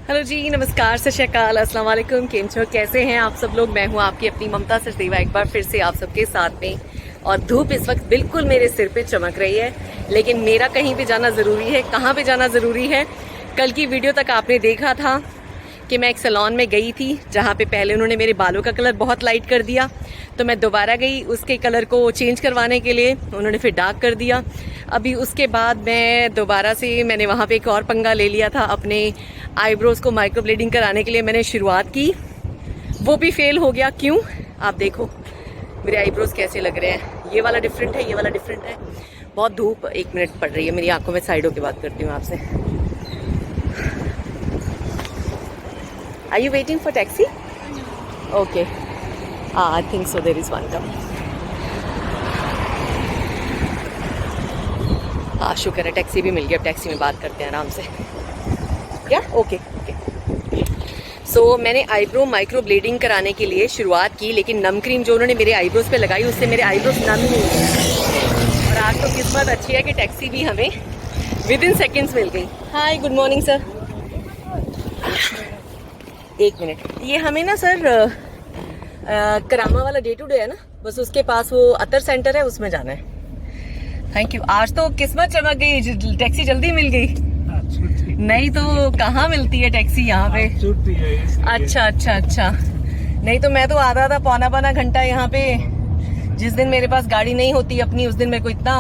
Hello जी, नमस्कार, सत श्री अकाल, अस्सलाम वालेकुम। केम छो, कैसे हैं आप सब लोग। मैं हूं आपकी अपनी ममता सचदेवा, एक बार फिर से आप सबके साथ में। और धूप इस वक्त बिल्कुल मेरे सिर पे चमक रही है, लेकिन मेरा कहीं पे जाना ज़रूरी है। कहाँ पे जाना ज़रूरी है? कल की वीडियो तक आपने देखा था कि मैं एक सैलून में गई थी, जहाँ पे पहले उन्होंने मेरे बालों का कलर बहुत लाइट कर दिया, तो मैं दोबारा गई उसके कलर को चेंज करवाने के लिए। उन्होंने फिर डार्क कर दिया। अभी उसके बाद मैं दोबारा से मैंने वहाँ पे एक और पंगा ले लिया था। अपने आईब्रोज़ को माइक्रो ब्लेडिंग कराने के लिए मैंने शुरुआत की, वो भी फेल हो गया। क्यों? आप देखो मेरे आईब्रोज़ कैसे लग रहे हैं। ये वाला डिफरेंट है, ये वाला डिफरेंट है। बहुत धूप 1 मिनट पड़ रही है मेरी आंखों में। साइड होकर बात करती हूँ आपसे। Are you waiting for taxi? Okay. I think so. There is one coming. शुक्र है टैक्सी भी मिल गया। अब टैक्सी में बात करते हैं आराम से। क्या? Okay okay. सो मैंने आईब्रो माइक्रो ब्लेडिंग कराने के लिए शुरुआत की, लेकिन नम क्रीम जो उन्होंने मेरे आईब्रोज पे लगाई उससे मेरे आईब्रोज नम ही नहीं हुए। और आज तो किस्मत अच्छी है कि टैक्सी भी हमें विदिन सेकेंड्स मिल गई। हाय, गुड मॉर्निंग सर। 1 मिनट। ये हमें ना सर करामा वाला डे टू डे है ना, बस उसके पास वो अतर सेंटर है, उसमें जाना है। Thank you. आज तो किस्मत चमक गई, टैक्सी जल्दी मिल गई। नहीं तो कहाँ मिलती है टैक्सी यहाँ पे। अच्छा अच्छा अच्छा। नहीं तो मैं तो आधा पौना घंटा यहाँ पे, जिस दिन मेरे पास गाड़ी नहीं होती अपनी, उस दिन मेरे को इतना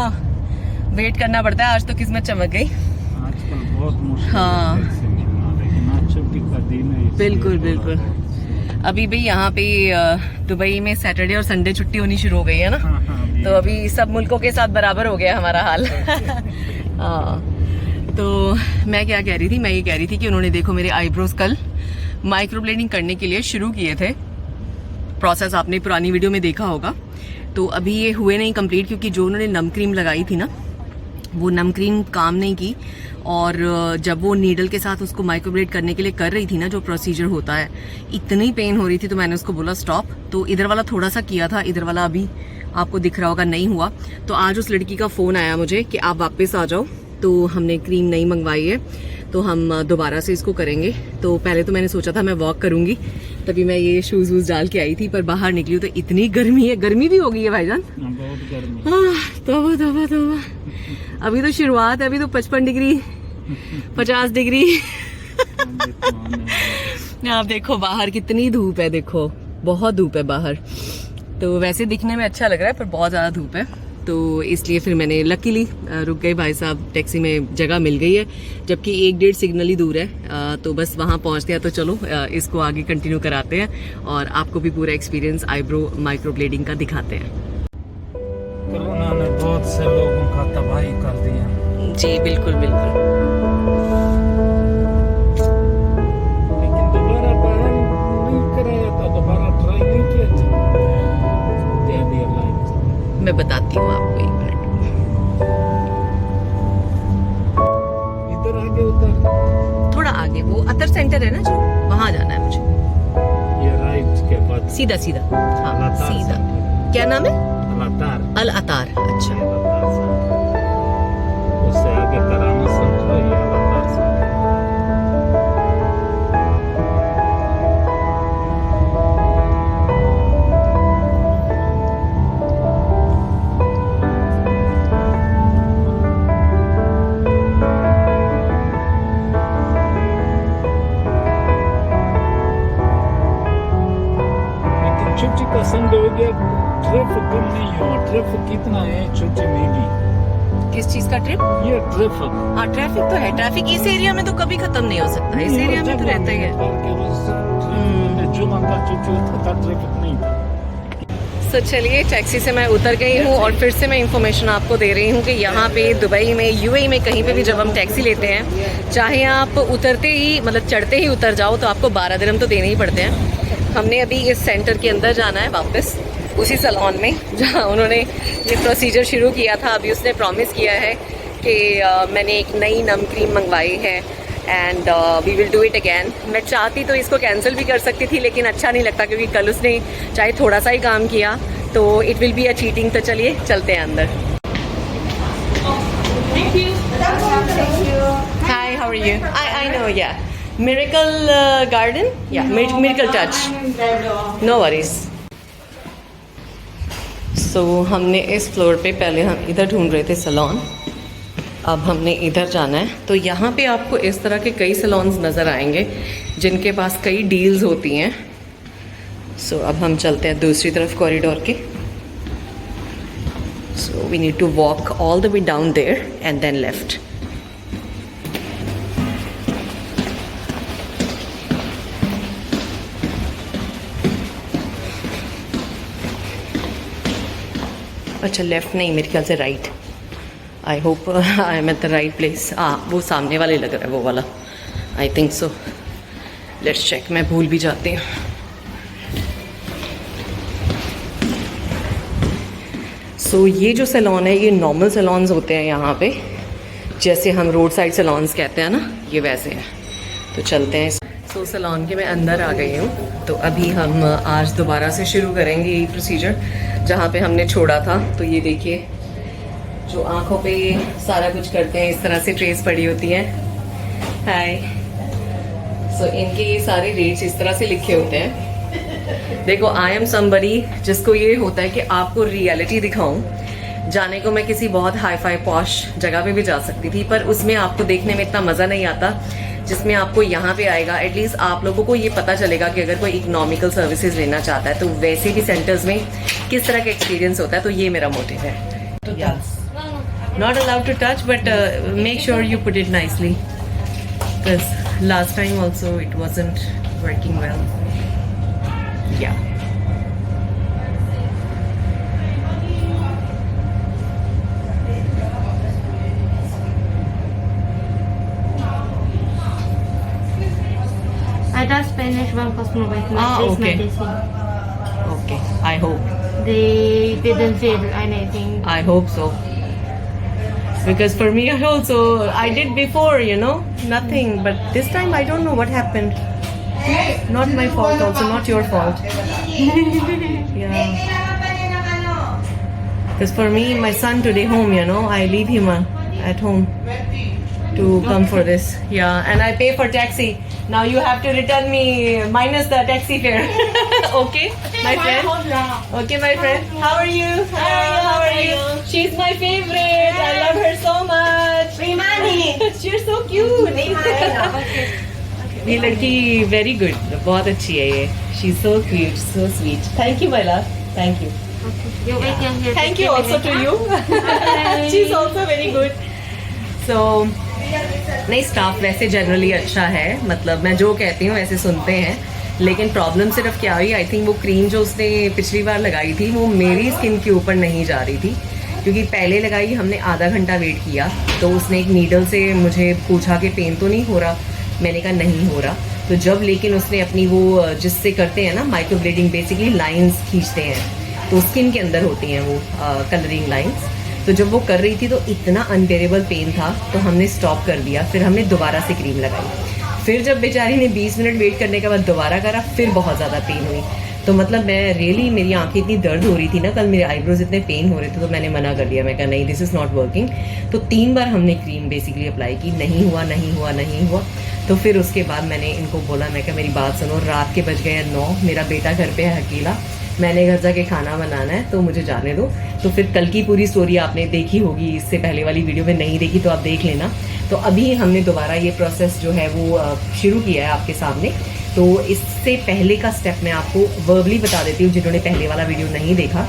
वेट करना पड़ता है। आज तो किस्मत चमक गई। आजकल बहुत मुश्किल हाँ, बिल्कुल बिल्कुल। अभी भी यहाँ पे दुबई में सैटरडे और संडे छुट्टी होनी शुरू हो गई है ना। तो अभी सब मुल्कों के साथ बराबर हो गया हमारा हाल। हाँ, तो मैं क्या कह रही थी? मैं ये कह रही थी कि उन्होंने देखो मेरे आईब्रोज कल माइक्रो ब्लेडिंग करने के लिए शुरू किए थे। प्रोसेस आपने पुरानी वीडियो में देखा होगा। तो अभी ये हुए नहीं कंप्लीट, क्योंकि जो उन्होंने नम क्रीम लगाई थी ना, वो नम क्रीम काम नहीं की। और जब वो नीडल के साथ उसको माइक्रोब्लेड करने के लिए कर रही थी ना, जो प्रोसीजर होता है, इतनी पेन हो रही थी, तो मैंने उसको बोला स्टॉप। तो इधर वाला थोड़ा सा किया था, इधर वाला अभी आपको दिख रहा होगा नहीं हुआ। तो आज उस लड़की का फ़ोन आया मुझे कि आप वापस आ जाओ। तो हमने क्रीम नहीं मंगवाई है, तो हम दोबारा से इसको करेंगे। तो पहले तो मैंने सोचा था मैं वॉक करूंगी, तभी मैं ये शूज़ वूज डाल के आई थी। पर बाहर निकली हूँ तो इतनी गर्मी है। गर्मी भी हो गई है भाईजान। बहुत गर्मी। तौबा तौबा तौबा। अभी तो शुरुआत है, अभी तो 55 डिग्री 50 डिग्री। आप देखो बाहर कितनी धूप है। देखो बहुत धूप है बाहर। तो वैसे दिखने में अच्छा लग रहा है, पर बहुत ज़्यादा धूप है। तो इसलिए फिर मैंने लकीली रुक गए। भाई साहब टैक्सी में जगह मिल गई है, जबकि 1-1.5 सिग्नल ही दूर है। तो बस वहाँ पहुँचते हैं। तो चलो इसको आगे कंटिन्यू कराते हैं और आपको भी पूरा एक्सपीरियंस आईब्रो माइक्रो ब्लेडिंग का दिखाते हैं। कोरोना ने बहुत से लोगों का तबाही कर दिया। जी बिल्कुल बिल्कुल। लेकिन दोबारा बहाल नहीं कराया था, दोबारा ट्राई नहीं किया था। दे दिया लाइफ। मैं बताती हूँ आपको, 1 मिनट। इधर आगे उधर थोड़ा आगे वो अतर सेंटर है ना, जो वहाँ जाना है मुझे। ये राइट के बाद सीधा सीधा। हाँ अल-अतार सीधा। सेंटर। क्या नाम है? अल-अतार। अल-अतार। अच्छा। अल-अतार सेंटर। उससे आगे करामा सेंटर है, ये अल-अतार सेंटर। लेकिन छुट्टी का संडे हो गया, ट्रैफिक कम नहीं हुआ। ट्रैफिक कितना है छुट्टी में भी? किस चीज का ट्रिप? ये ट्रैफिक हाँ ट्रैफिक तो है। ट्रैफिक इस एरिया में तो कभी खत्म नहीं हो सकता। इस एरिया में तो रहता ही है। जुमा का छुट्टी होता था, ट्रैफिक नहीं था। सो चलिए, टैक्सी से मैं उतर गई हूँ और फिर से मैं इन्फॉर्मेशन आपको दे रही हूँ कि यहाँ पे दुबई में, यूएई में कहीं पे भी जब हम टैक्सी लेते हैं, चाहे आप उतरते ही मतलब चढ़ते ही उतर जाओ, तो आपको 12 दिरहम तो देने ही पड़ते हैं। हमने अभी इस सेंटर के अंदर जाना है वापस, उसी सैलून में जहाँ उन्होंने ये प्रोसीजर शुरू किया था। अभी उसने प्रॉमिस किया है कि मैंने एक नई नम क्रीम मंगवाई है and we will do it again. मैं चाहती तो इसको कैंसिल भी कर सकती थी, लेकिन अच्छा नहीं लगता, क्योंकि कल उसने चाहे थोड़ा सा ही काम किया तो it will be a cheating. तो चलिए चलते हैं अंदर। Hi, how are you? I know, या Miracle Garden? Yeah, Miracle Touch. No worries. So हमने इस फ्लोर पे पहले हम इधर ढूंढ रहे थे सैलून, अब हमने इधर जाना है। तो यहाँ पे आपको इस तरह के कई सैलून्स नज़र आएंगे जिनके पास कई डील्स होती हैं। सो अब हम चलते हैं दूसरी तरफ कॉरिडोर के। So we need to walk all the way down there and then left. अच्छा लेफ्ट नहीं, मेरे ख्याल से right. I hope I am at the right place. वो सामने वाले लग रहा है, वो वाला। I think so. Let's check, मैं भूल भी जाती हूँ। सो ये जो सैलून है ये नॉर्मल सैलून्स होते हैं यहाँ पे, जैसे हम रोड साइड सैलून्स कहते हैं ना, ये वैसे हैं। तो चलते हैं। सो सैलून के मैं अंदर आ गई हूँ। तो अभी हम आज दोबारा से शुरू करेंगे ये प्रोसीजर जहाँ पे हमने छोड़ा था। तो ये देखिए, जो आंखों पे सारा कुछ करते हैं, इस तरह से ट्रेस पड़ी होती हैं। हाय। सो इनके ये सारे रेट्स इस तरह से लिखे होते हैं। देखो, आई एम समबडी जिसको ये होता है कि आपको रियलिटी दिखाऊं। जाने को मैं किसी बहुत हाई फाई पॉश जगह पे भी जा सकती थी, पर उसमें आपको देखने में इतना मज़ा नहीं आता जिसमें आपको यहाँ पे आएगा। एटलीस्ट आप लोगों को ये पता चलेगा कि अगर कोई इकोनॉमिकल सर्विसेज लेना चाहता है तो वैसे भी सेंटर्स में किस तरह का एक्सपीरियंस होता है। तो ये मेरा मोटिव है। तो not allowed to touch, but make sure you put it nicely, because last time also it wasn't working well. या I just finished one customer with my face okay. medicine. Okay, I hope. They didn't feel anything. I hope so. Because for me also, I did before, you know, nothing. But this time I don't know what happened. Not my fault also, not your fault. Yeah. Because for me, my son today home, you know, I leave him at home to come for this. Yeah, and I pay for taxi. Now you have to return me minus the taxi fare. Okay, my friend. Okay, my friend. How are you? How are you? She's my favorite. I love her so much. She's so cute. ये लड़की very good. बहुत अच्छी है ये. She's so cute, so sweet. Thank you, my love. Thank you. You wait here. Thank you also to you. She's also very good. So नहीं, staff वैसे generally अच्छा है, मतलब मैं जो कहती हूँ वैसे सुनते हैं। लेकिन प्रॉब्लम सिर्फ क्या हुई, आई थिंक वो क्रीम जो उसने पिछली बार लगाई थी वो मेरी स्किन के ऊपर नहीं जा रही थी, क्योंकि पहले लगाई हमने आधा घंटा वेट किया। तो उसने एक नीडल से मुझे पूछा कि पेन तो नहीं हो रहा, मैंने कहा नहीं हो रहा। तो जब लेकिन उसने अपनी वो जिससे करते हैं ना माइक्रोब्लेडिंग, बेसिकली लाइंस खींचते हैं, तो स्किन के अंदर होती हैं वो कलरिंग लाइंस। तो जब वो कर रही थी तो इतना अनबेरेबल पेन था, तो हमने स्टॉप कर दिया। फिर हमने दोबारा से क्रीम लगाई। फिर जब बेचारी ने 20 मिनट वेट करने के बाद दोबारा करा, फिर बहुत ज़्यादा पेन हुई। तो मतलब मैं रियली, मेरी आंखें इतनी दर्द हो रही थी ना, कल मेरे आईब्रोज इतने पेन हो रहे थे, तो मैंने मना कर दिया। मैं कहा नहीं, दिस इज़ नॉट वर्किंग। तो 3 बार हमने क्रीम बेसिकली अप्लाई की, नहीं हुआ नहीं हुआ नहीं हुआ। तो फिर उसके बाद मैंने इनको बोला, मैं कहा मेरी बात सुनो, रात के बज गए 9, मेरा बेटा घर पे है अकेला, मैंने घर जाके खाना बनाना है, तो मुझे जाने दो। तो फिर कल की पूरी स्टोरी आपने देखी होगी, इससे पहले वाली वीडियो में नहीं देखी तो आप देख लेना। तो अभी हमने दोबारा ये प्रोसेस जो है वो शुरू किया है आपके सामने। तो इससे पहले का स्टेप मैं आपको वर्बली बता देती हूँ, जिन्होंने पहले वाला वीडियो नहीं देखा।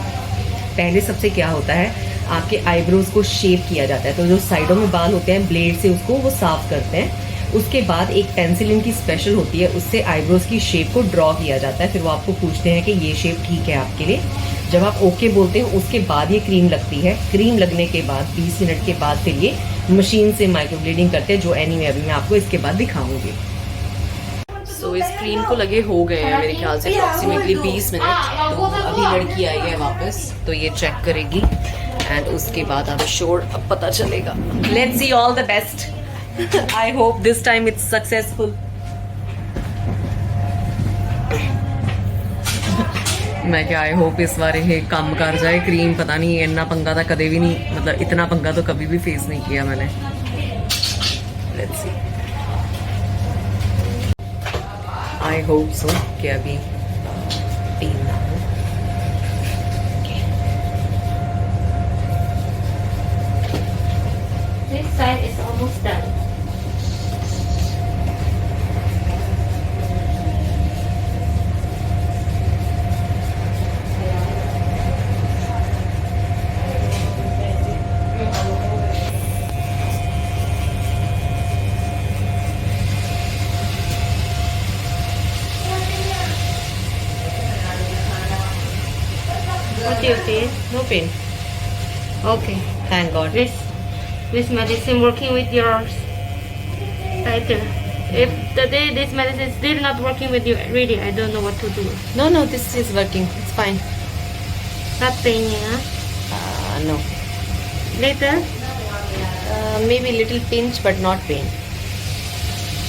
पहले सबसे क्या होता है, आपके आईब्रोज को शेप किया जाता है। तो जो साइडों में बाल होते हैं, ब्लेड से उसको वो साफ करते हैं। उसके बाद एक पेंसिल इनकी स्पेशल होती है, उससे आईब्रोज की शेप को ड्रॉ किया जाता है। फिर वो आपको पूछते हैं कि ये शेप ठीक है आपके लिए। जब आप ओके बोलते हैं, उसके बाद ये क्रीम लगती है। क्रीम लगने के बाद 20 मिनट के बाद फिर ये मशीन से माइक्रोब्लेडिंग करते हैं, जो एनीवे अभी मैं आपको इसके बाद दिखाऊंगी। सो इस क्रीम को लगे हो गए हैं मेरे ख्याल से अप्रॉक्सीमेटली 20 मिनट। तो अभी लड़की आई है वापस, तो ये चेक करेगी एंड उसके बाद अब श्योर अब पता चलेगा। Let's see, all the best. I hope this time it's successful. मैं क्या, आई होप इस बार ये काम कर जाए क्रीम। पता नहीं, इतना पंगा था कदे भी नहीं, मतलब इतना पंगा तो कभी भी फेस नहीं किया मैंने। Let's see. I hope so कि अभी पेन ना हो. This side is almost done. What do you feel? No pain. Okay. Thank God. This medicine working with yours tighter. If the day this medicine is still not working with you, really, I don't know what to do. No, this is working. It's fine. Not paining, huh? No. Later, Maybe little pinch, but not pain.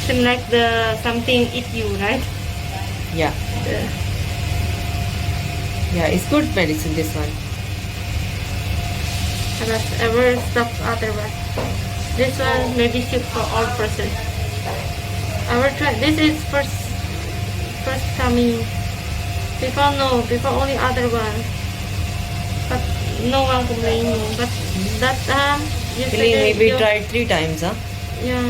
seem like the something eat you, right? Yeah. Yeah, it's good medicine, this one. Have ever stopped otherwise. This one maybe suit for all person. Our try. This is first coming. Before only other one. But no one complaining. But that you Really, said maybe you- tried 3 times, huh? Yeah.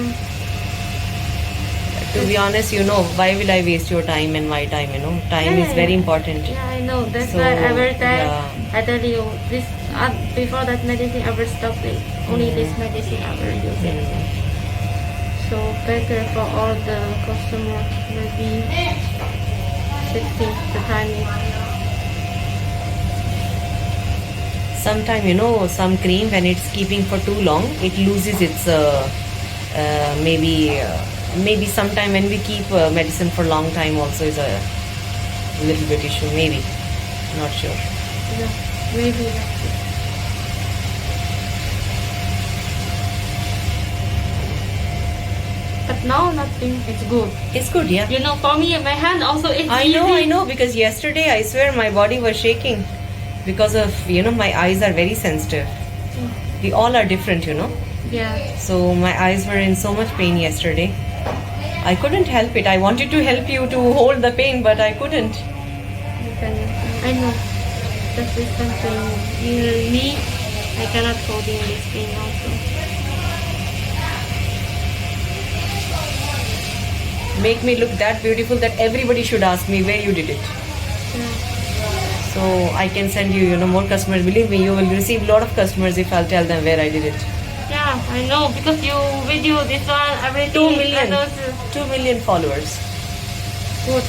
To be honest, why will I waste your time and my time, Time is very important. Yeah, I know. That's So, why every time yeah. I tell you this. Before that medicine, ever stop it. Only this medicine ever use it. So better for all the customer. Maybe 16 the timing. Sometimes, some cream, when it's keeping for too long, it loses its, maybe sometime when we keep medicine for long time also is a little bit issue, maybe. Not sure. Yeah, maybe like this. But now nothing. It's good. It's good, yeah. You know, for me, my hand also is I know, because yesterday I swear my body was shaking because of, my eyes are very sensitive. We all are different, Yeah. So my eyes were in so much pain yesterday. I couldn't help it. I wanted to help you to hold the pain, but I couldn't. I know. That's the something. Me, I cannot hold in this pain also. Make me look that beautiful that everybody should ask me where you did it. Yeah. So I can send you, more customers. Believe me, you will receive a lot of customers if I'll tell them where I did it. Yeah, I know because you video this one everything. 2 million. and those, 2 million followers. Good.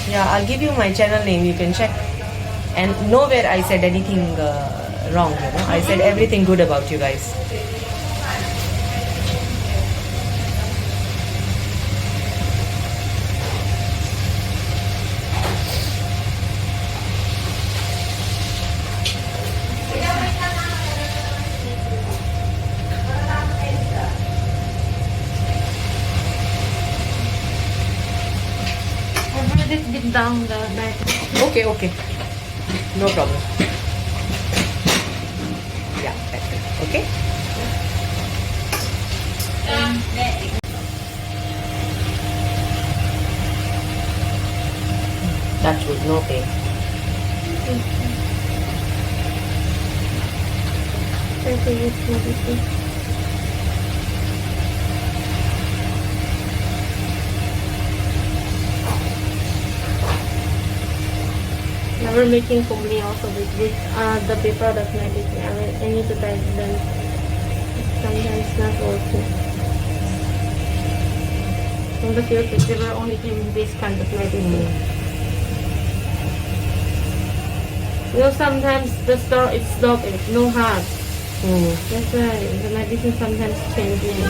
Yeah, I'll give you my channel name. You can check. And nowhere I said anything wrong. I said everything good about you guys. I brought this bit down the bed. Okay. No problem. Yeah, that's it. Okay? That's good, no pain. Try to use medicine. Never making complaint also with this the paper that medicine. I need to tell them sometimes not working. From the future, they were only giving this kind of medicine. Sometimes the store is stopped, no heart. That's why the medicine sometimes changing.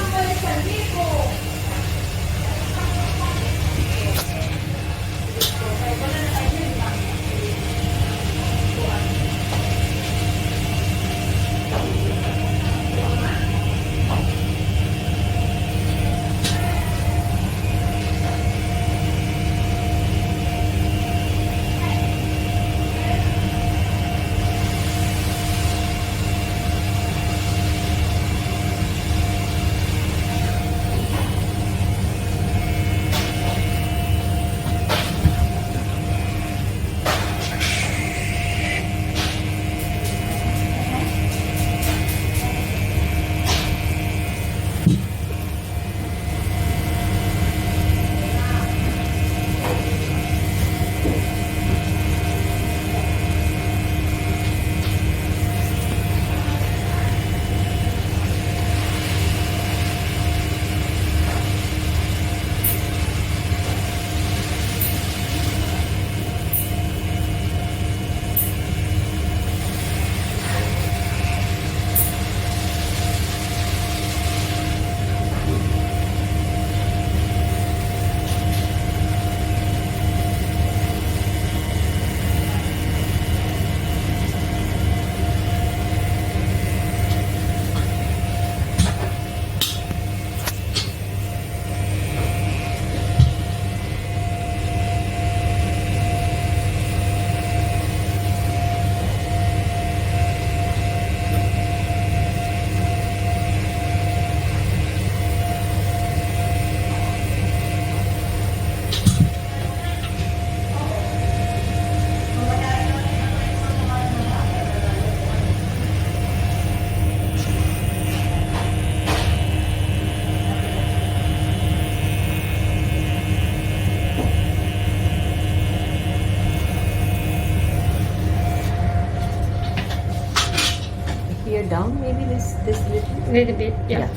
it down maybe this little? Little bit, yeah.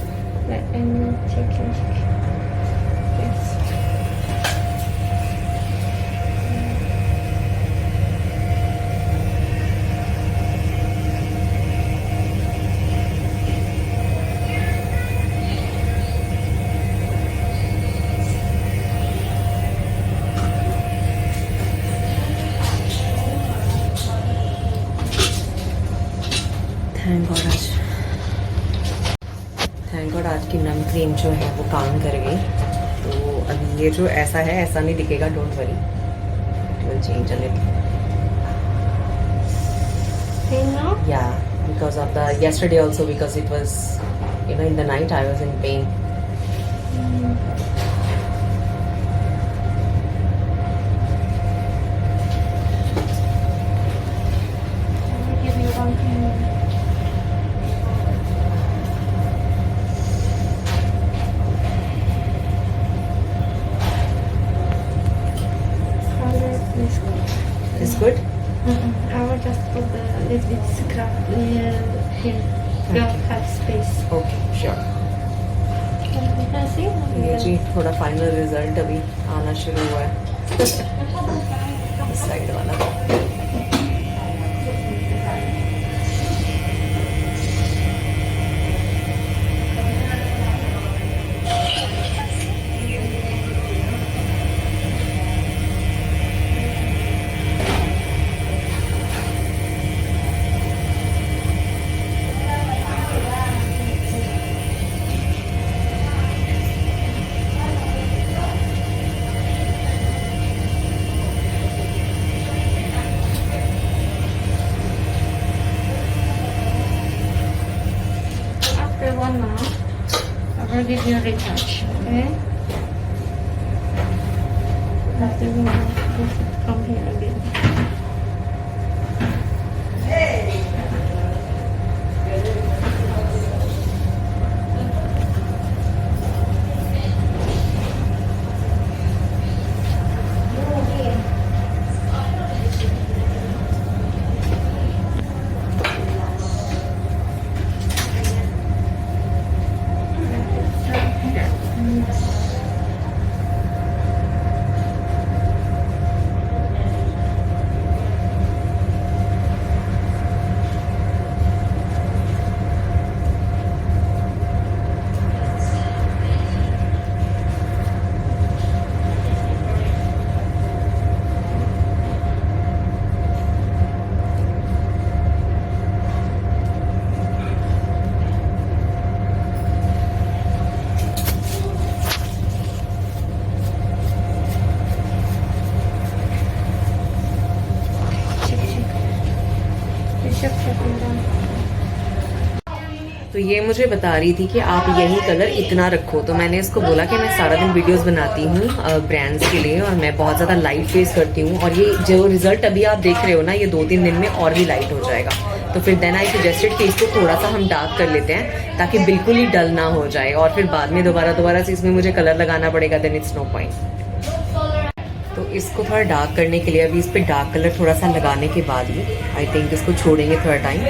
Let me check. Yes. Thank God आज की नम cream जो है वो काम कर गई। तो अभी ये जो ऐसा है ऐसा नहीं दिखेगा, don't worry, it will change a little. Pain now? Yeah, because of the yesterday also, because it was, you know, in the night I was in pain. I will give you one thing. Color is good. Is good? I will just put the little bit scrub here. You have space. Okay, sure. You can see? ये जी थोड़ा final result अभी आना शुरू हुआ है इस side वाला। After 1 month, I will give you a retouch, okay? After 1 month, you should come here again. तो ये मुझे बता रही थी कि आप यही कलर इतना रखो, तो मैंने इसको बोला कि मैं सारा दिन वीडियोस बनाती हूँ ब्रांड्स के लिए और मैं बहुत ज़्यादा लाइट फेस करती हूँ, और ये जो रिजल्ट अभी आप देख रहे हो ना, ये 2-3 दिन में और भी लाइट हो जाएगा। तो फिर देन आई सजेस्टेड कि इसको थोड़ा सा हम डार्क कर लेते हैं ताकि बिल्कुल ही डल ना हो जाए, और फिर बाद में दोबारा से इसमें मुझे कलर लगाना पड़ेगा, देन इट्स नो पॉइंट। तो इसको थोड़ा डार्क करने के लिए अभी इस पर डार्क कलर थोड़ा सा लगाने के बाद ही आई थिंक इसको छोड़ेंगे थोड़ा time.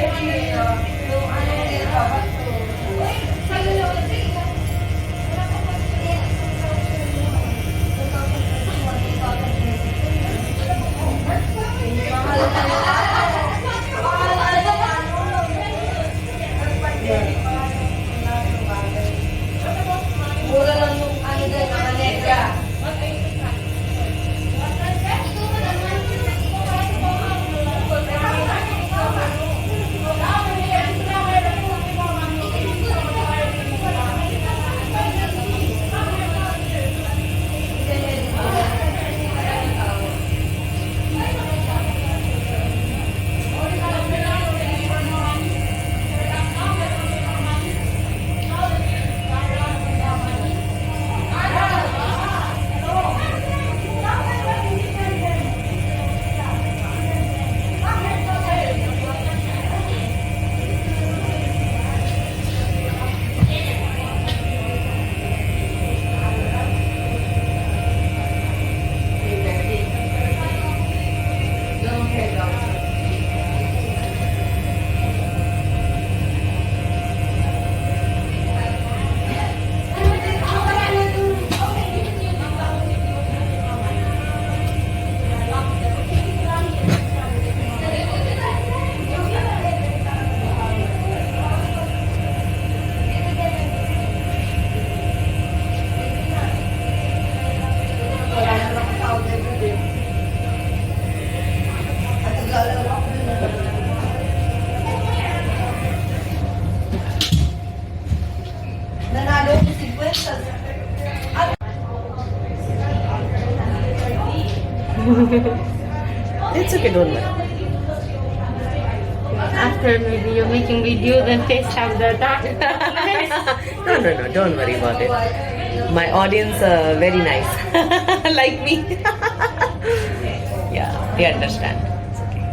It's okay, don't worry. After maybe you're making video, then FaceTime the darkness. No, don't worry about it. My audience are very nice. Like me. Yeah, they understand. It's okay.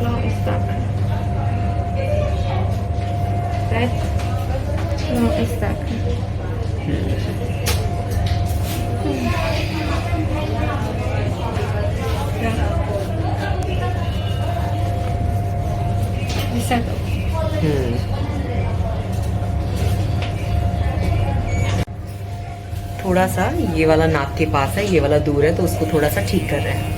No, it's dark. Right? No, it's dark. Is that okay? थोड़ा सा ये वाला नाक के पास है, ये वाला दूर है, तो उसको थोड़ा सा ठीक कर रहे हैं.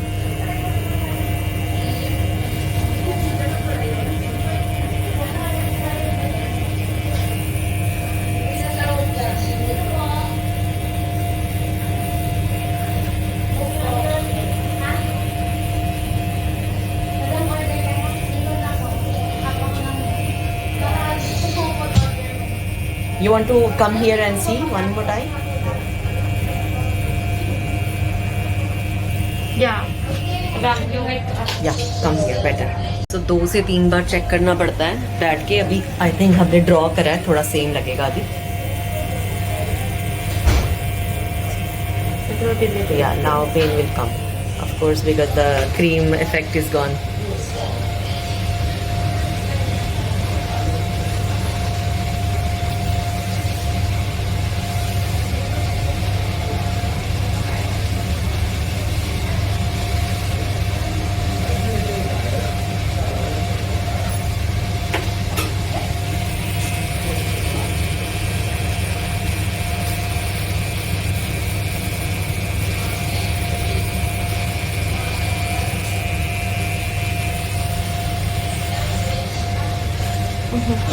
You want to come here and see one more time? Yeah. But you wait. या कम हियर बेटर. तो 2 से 3 बार चेक करना पड़ता है बैठ के. अभी आई थिंक हमने ड्रॉ करा है, थोड़ा सेम लगेगा अभी. It will be little. Yeah, now pain will come, of course, because the cream effect is gone.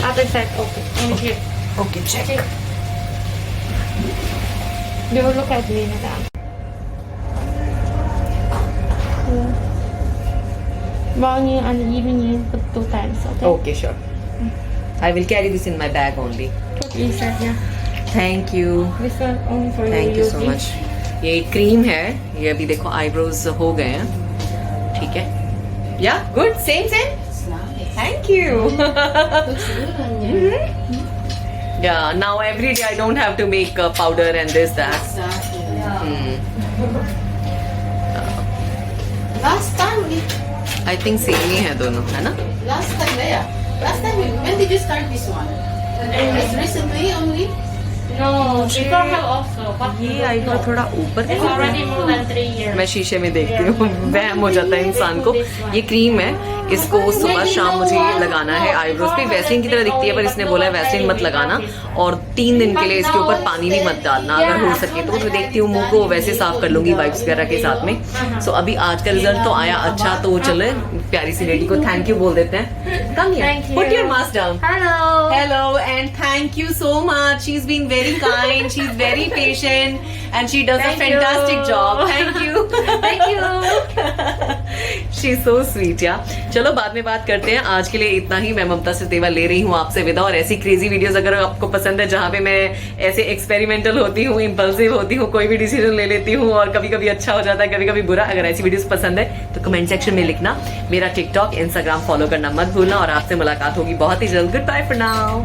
Other side, okay. And here. Okay, check. You will look at me, madam. Morning and evening, put 2 times, okay? Okay, sure. I will carry this in my bag only. Put inside, yeah. Thank you. This one only for Thank you so using. much. ये cream है, ये अभी देखो eyebrows हो गए हैं. ठीक है. Yeah, good. Same. Thank you. Yeah, now every day I don't have to make powder and this, that. Last time we I think same ही है दोनों, है ना? last time when did you start this one? It's recently only. No, before her also. But ये eyebrow थोड़ा ऊपर it's already more than 3 years. मैं शीशे में देखती हूँ, वहम हो जाता है इंसान को. ये क्रीम है, इसको सुबह शाम मुझे ये लगाना है आईब्रोज पे. वैसलीन की तरह दिखती है, पर इसने बोला है वैसलीन मत लगाना और 3 दिन के लिए इसके ऊपर पानी भी मत डालना अगर हो सके तो. मैं देखती हूँ मुंह को वैसे साफ कर लूंगी वाइप्स वगैरह के साथ में. सो अभी आज का रिजल्ट तो आया अच्छा, तो चले प्यारी सी लेडी को थैंक यू बोल देते हैं. Come here, Thank you. Put your mask down. Hello. Hello and thank you so much. She's been very kind. She's very patient and she does Thank a fantastic you. job. Thank you. Thank you. She's so sweet, yeah. चलो बाद में बात करते हैं. आज के लिए इतना ही. मैं ममता सचदेवा ले रही हूँ आपसे विदा. और ऐसी क्रेजी वीडियोस अगर आपको पसंद है जहाँ पे मैं ऐसे एक्सपेरिमेंटल होती हूँ, इम्पल्सिव होती हूँ, कोई भी डिसीजन ले लेती हूँ और कभी कभी अच्छा हो जाता है, कभी कभी बुरा. अगर ऐसी वीडियोस पसंद है तो कमेंट सेक्शन में लिखना. मेरा टिकटॉक, इंस्टाग्राम फॉलो करना मत भूलना और आपसे मुलाकात होगी बहुत ही जल्द. Goodbye for now.